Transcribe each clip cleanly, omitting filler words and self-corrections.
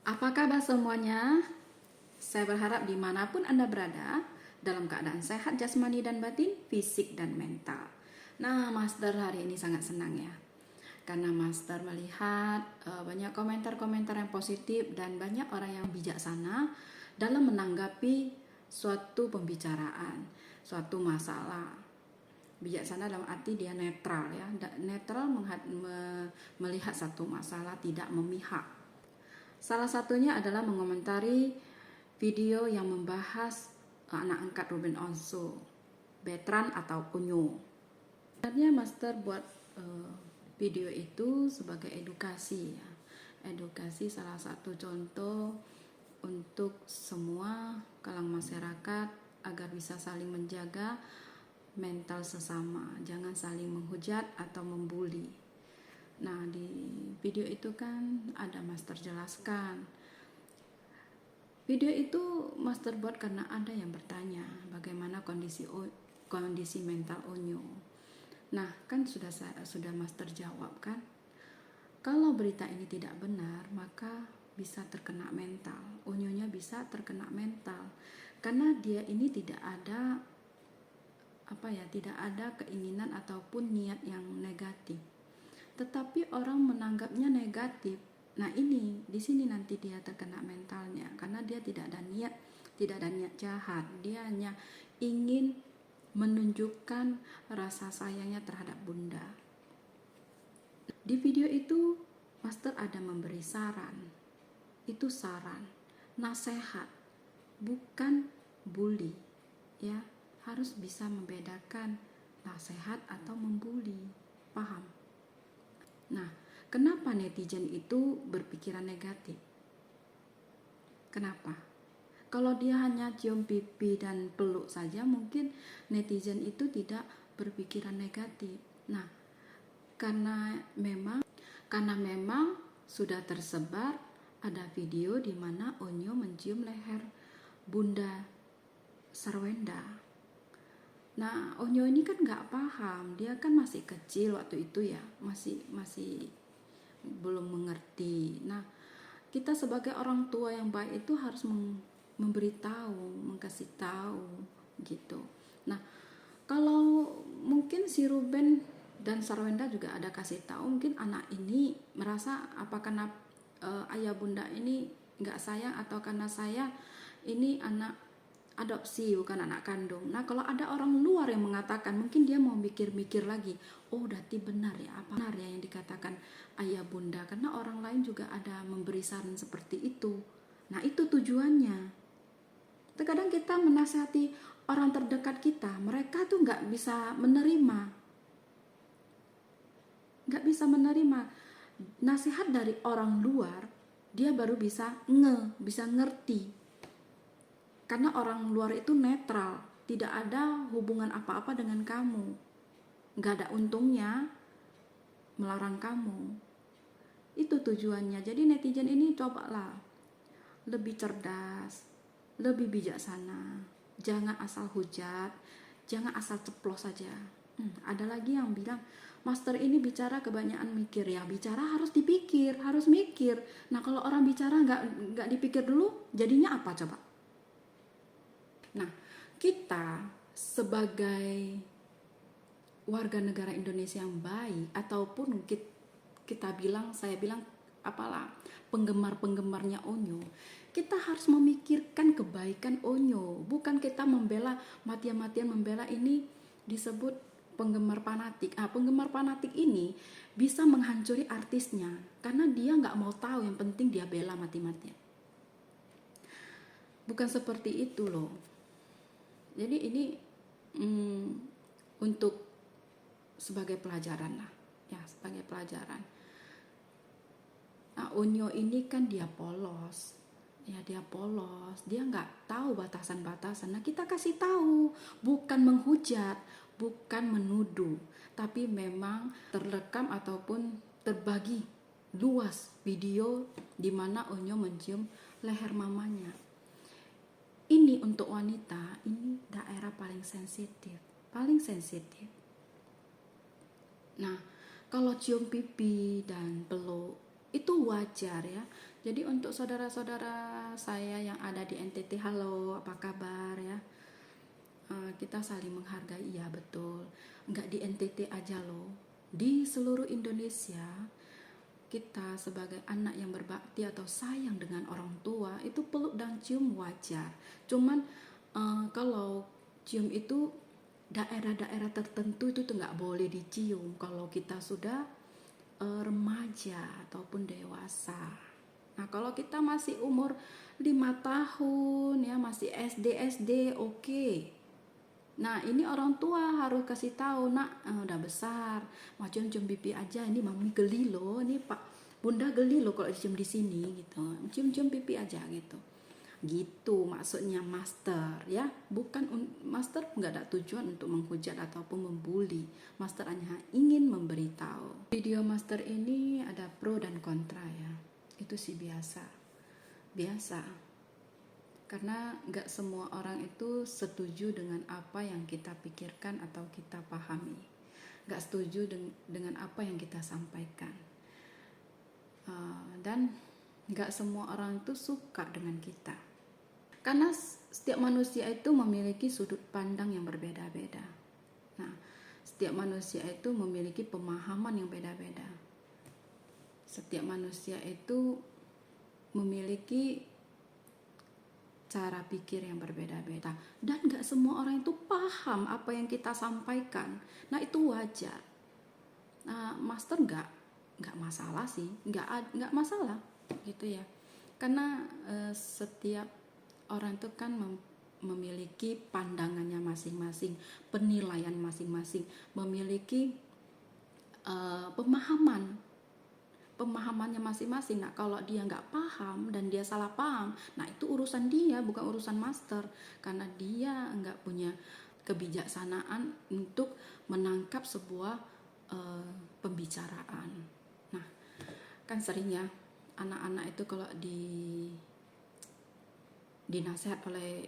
Apa kabar semuanya? Saya berharap dimanapun Anda berada, dalam keadaan sehat jasmani dan batin, fisik dan mental. Nah, Master hari ini sangat senang ya. Karena Master melihat banyak komentar-komentar yang positif dan banyak orang yang bijaksana dalam menanggapi suatu pembicaraan, suatu masalah. Bijaksana dalam arti dia netral ya, netral melihat satu masalah, tidak memihak. Salah satunya adalah mengomentari video yang membahas anak angkat Ruben Onsu, Bertrand atau Unyu. Sebenarnya Master buat video itu sebagai edukasi ya. Edukasi salah satu contoh untuk semua kalangan masyarakat agar bisa saling menjaga mental sesama, jangan saling menghujat atau membuli. Nah, di video itu kan ada Master jelaskan. Video itu Master buat karena ada yang bertanya bagaimana kondisi mental Onyo. Nah, kan sudah Master jawab kan. Kalau berita ini tidak benar, maka bisa terkena mental. Onyonya bisa terkena mental. Karena dia ini tidak ada tidak ada keinginan ataupun niat yang negatif. Tetapi orang menanggapnya negatif. Nah, ini di sini nanti dia terkena mentalnya karena dia tidak ada niat jahat. Dia hanya ingin menunjukkan rasa sayangnya terhadap Bunda. Di video itu Master ada memberi saran. Itu saran, nasihat, bukan bully. Ya, harus bisa membedakan nasihat atau membuli. Paham? Nah, kenapa netizen itu berpikiran negatif? Kenapa? Kalau dia hanya cium pipi dan peluk saja, mungkin netizen itu tidak berpikiran negatif. Nah, karena memang sudah tersebar ada video di mana Onyo mencium leher Bunda Sarwenda. Nah, Onyo ini kan nggak paham, dia kan masih kecil waktu itu ya, masih belum mengerti. Nah, kita sebagai orang tua yang baik itu harus memberitahu, mengkasih tahu gitu. Nah, kalau mungkin si Ruben dan Sarwenda juga ada kasih tahu, mungkin anak ini merasa apa karena ayah bunda ini nggak sayang atau karena saya ini anak adopsi bukan anak kandung. Nah, kalau ada orang luar yang mengatakan, mungkin dia mau mikir-mikir lagi, oh berarti benar ya, apa benar ya yang dikatakan ayah bunda, karena orang lain juga ada memberi saran seperti itu. Nah, itu tujuannya. Terkadang kita menasihati orang terdekat kita, mereka tuh nggak bisa menerima nasihat dari orang luar. Dia baru bisa ngerti. Karena orang luar itu netral, tidak ada hubungan apa-apa dengan kamu, nggak ada untungnya melarang kamu. Itu tujuannya. Jadi netizen ini cobalah lebih cerdas, lebih bijaksana. Jangan asal hujat, jangan asal ceplos saja. Ada lagi yang bilang, Master ini bicara kebanyakan mikir. Ya, bicara harus dipikir, harus mikir. Nah, kalau orang bicara nggak dipikir dulu, jadinya apa coba? Nah, kita sebagai warga negara Indonesia yang baik, ataupun saya bilang apalah, penggemar-penggemarnya Onyo, kita harus memikirkan kebaikan Onyo, bukan kita mati-matian membela. Ini disebut penggemar fanatik. Penggemar fanatik ini bisa menghancuri artisnya karena dia nggak mau tahu, yang penting dia bela mati-matian. Bukan seperti itu loh. Jadi ini untuk sebagai pelajaran lah, ya, sebagai pelajaran. Nah, Onyo ini kan dia polos, dia nggak tahu batasan-batasan. Nah, kita kasih tahu, bukan menghujat, bukan menuduh, tapi memang terrekam ataupun terbagi luas video di mana Onyo mencium leher mamanya. Ini untuk wanita, ini daerah paling sensitif. Nah, kalau cium pipi dan peluk, Itu wajar ya. Jadi untuk saudara-saudara saya yang ada di NTT, halo, apa kabar ya? Kita saling menghargai, ya betul. Nggak di NTT aja loh, di seluruh Indonesia kita sebagai anak yang berbakti atau sayang dengan orang tua itu peluk dan cium wajar. Cuman kalau cium itu daerah-daerah tertentu itu tuh nggak boleh dicium kalau kita sudah remaja ataupun dewasa. Nah, kalau kita masih umur 5 tahun ya, masih SD oke. Nah, ini orang tua harus kasih tahu, nak, udah besar, mau cium-cium pipi aja, ini mami geli loh, ini pak bunda geli loh kalau dicium di sini gitu, cium-cium pipi aja gitu. Gitu maksudnya master ya, bukan master nggak ada tujuan untuk menghujat ataupun membuli. Master hanya ingin memberitahu. Video master ini ada pro dan kontra ya, itu sih biasa karena nggak semua orang itu setuju dengan apa yang kita pikirkan atau kita pahami, nggak setuju dengan apa yang kita sampaikan, dan nggak semua orang itu suka dengan kita. Karena setiap manusia itu memiliki sudut pandang yang berbeda-beda. Nah, setiap manusia itu memiliki pemahaman yang beda-beda. Setiap manusia itu memiliki cara pikir yang berbeda-beda. Dan gak semua orang itu paham apa yang kita sampaikan. Nah, itu wajar. Nah, master nggak masalah sih. Nggak masalah gitu ya. Karena setiap orang itu kan memiliki pandangannya masing-masing, penilaian masing-masing, memiliki pemahamannya masing-masing. Nah, kalau dia nggak paham dan dia salah paham, nah itu urusan dia, bukan urusan master, karena dia nggak punya kebijaksanaan untuk menangkap sebuah pembicaraan. Nah, kan seringnya anak-anak itu kalau dinasihat oleh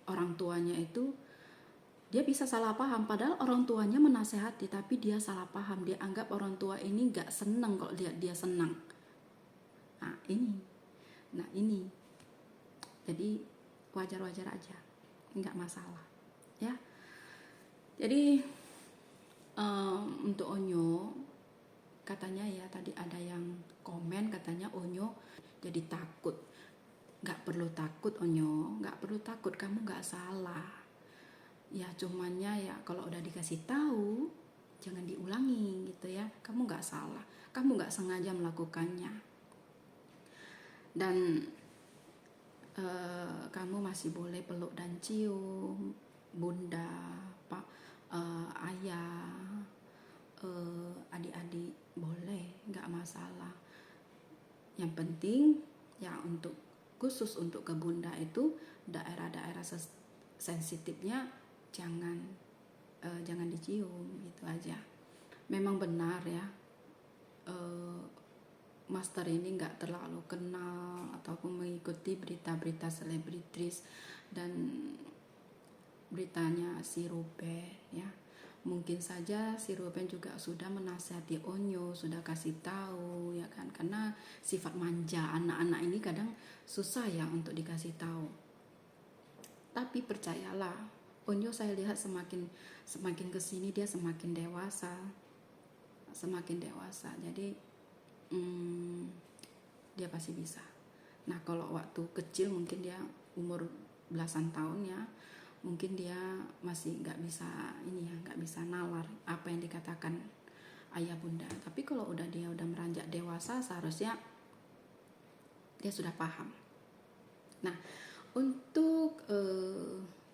orang tuanya itu dia bisa salah paham, padahal orang tuanya menasehati tapi dia salah paham, dia anggap orang tua ini gak senang kalau lihat dia senang. Nah ini jadi wajar-wajar aja, nggak masalah ya. Jadi untuk Onyo, katanya ya tadi ada yang komen katanya Onyo jadi takut. Nggak perlu takut Onyo, nggak perlu takut, kamu nggak salah. Ya cumannya ya kalau udah dikasih tahu jangan diulangi gitu ya. Kamu nggak salah, kamu nggak sengaja melakukannya. Dan kamu masih boleh peluk dan cium bunda, pak, ayah, adik-adik, boleh, nggak masalah. Yang penting ya khusus untuk ke bunda itu daerah-daerah sensitifnya jangan dicium gitu aja. Memang benar ya, master ini nggak terlalu kenal ataupun mengikuti berita-berita selebritis dan beritanya si Ruben ya. Mungkin saja si Ruben juga sudah menasihati Onyo, sudah kasih tahu ya kan, karena sifat manja anak-anak ini kadang susah ya untuk dikasih tahu. Tapi percayalah, Onyo saya lihat semakin kesini dia semakin dewasa. Jadi dia pasti bisa. Nah, kalau waktu kecil mungkin dia umur belasan tahun ya, mungkin dia masih nggak bisa nalar apa yang dikatakan ayah bunda. Tapi kalau dia udah meranjak dewasa, seharusnya dia sudah paham. Nah, untuk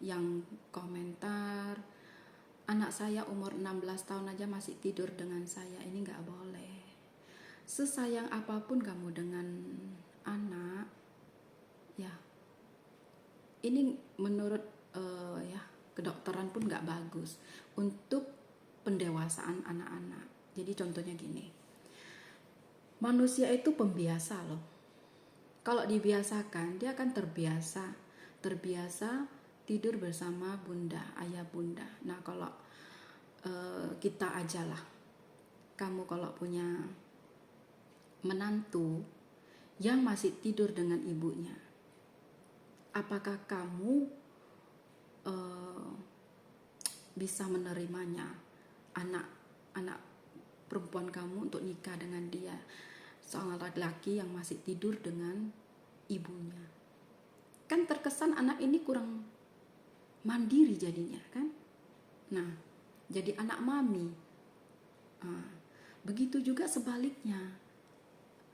yang komentar anak saya umur 16 tahun aja masih tidur dengan saya, ini nggak boleh. Sesayang apapun kamu dengan anak ya, ini menurut kedokteran pun nggak bagus untuk pendewasaan anak-anak. Jadi contohnya gini, manusia itu pembiasa loh. Kalau dibiasakan dia akan terbiasa tidur bersama bunda, ayah bunda. Nah kalau kita aja lah, kamu kalau punya menantu yang masih tidur dengan ibunya, apakah kamu bisa menerimanya, anak perempuan kamu untuk nikah dengan dia, seorang laki-laki yang masih tidur dengan ibunya? Kan terkesan anak ini kurang mandiri jadinya kan. Nah, jadi anak mami. Begitu juga sebaliknya,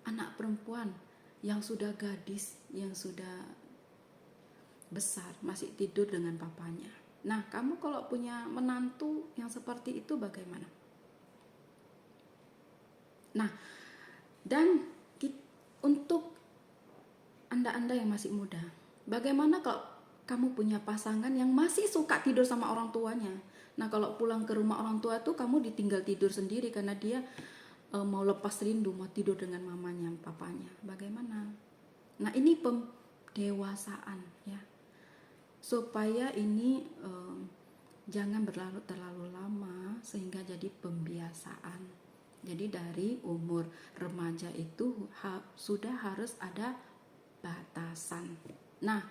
anak perempuan yang sudah gadis, yang sudah besar, masih tidur dengan papanya. Nah, kamu kalau punya menantu yang seperti itu bagaimana? Nah, dan untuk Anda-anda yang masih muda, bagaimana kalau kamu punya pasangan yang masih suka tidur sama orang tuanya? Nah, kalau pulang ke rumah orang tua tuh kamu ditinggal tidur sendiri karena dia mau lepas rindu, mau tidur dengan mamanya, papanya. Bagaimana? Nah, ini pendewasaan ya. Supaya ini jangan berlarut terlalu lama sehingga jadi pembiasaan. Jadi dari umur remaja itu sudah harus ada batasan. Nah,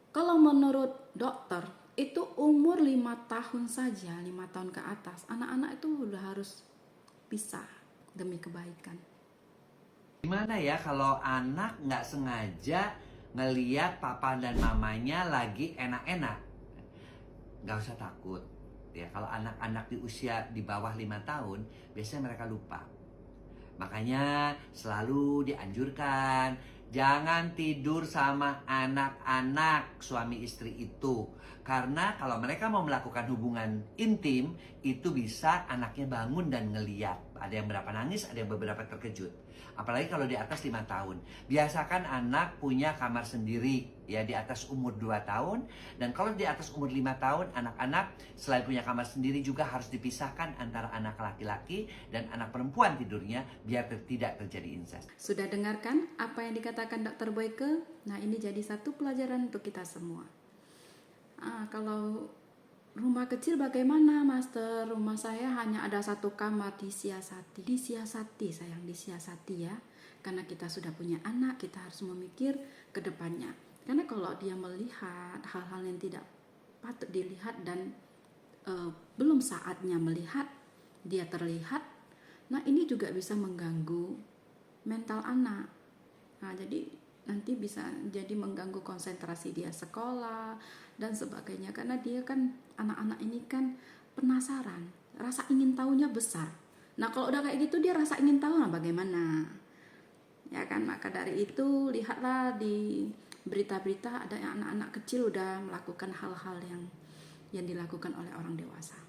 kalau menurut dokter itu umur 5 tahun saja, 5 tahun ke atas, anak-anak itu udah harus pisah demi kebaikan. Gimana ya kalau anak nggak sengaja ngeliat papa dan mamanya lagi enak-enak? Nggak usah takut. Ya, kalau anak-anak di usia di bawah 5 tahun, biasanya mereka lupa. Makanya selalu dianjurkan jangan tidur sama anak-anak suami istri itu. Karena kalau mereka mau melakukan hubungan intim, itu bisa anaknya bangun dan ngeliat. Ada yang berapa nangis, ada yang beberapa terkejut. Apalagi kalau di atas 5 tahun. Biasakan anak punya kamar sendiri ya di atas umur 2 tahun. Dan kalau di atas umur 5 tahun, anak-anak selain punya kamar sendiri juga harus dipisahkan antara anak laki-laki dan anak perempuan tidurnya biar tidak terjadi incest. Sudah dengarkan apa yang dikatakan Dr. Boyke? Nah, ini jadi satu pelajaran untuk kita semua. Kalau rumah kecil bagaimana, Master? Rumah saya hanya ada satu kamar, disiasati. Disiasati, sayang, disiasati ya. Karena kita sudah punya anak, kita harus memikir ke depannya. Karena kalau dia melihat hal-hal yang tidak patut dilihat dan belum saatnya melihat, dia terlihat, nah ini juga bisa mengganggu mental anak. Nah, jadi nanti bisa jadi mengganggu konsentrasi dia sekolah dan sebagainya, karena dia kan, anak-anak ini kan penasaran, rasa ingin tahunya besar. Nah, kalau udah kayak gitu dia rasa ingin tahu, nah bagaimana? Ya kan, maka dari itu lihatlah di berita-berita ada yang anak-anak kecil udah melakukan hal-hal yang dilakukan oleh orang dewasa.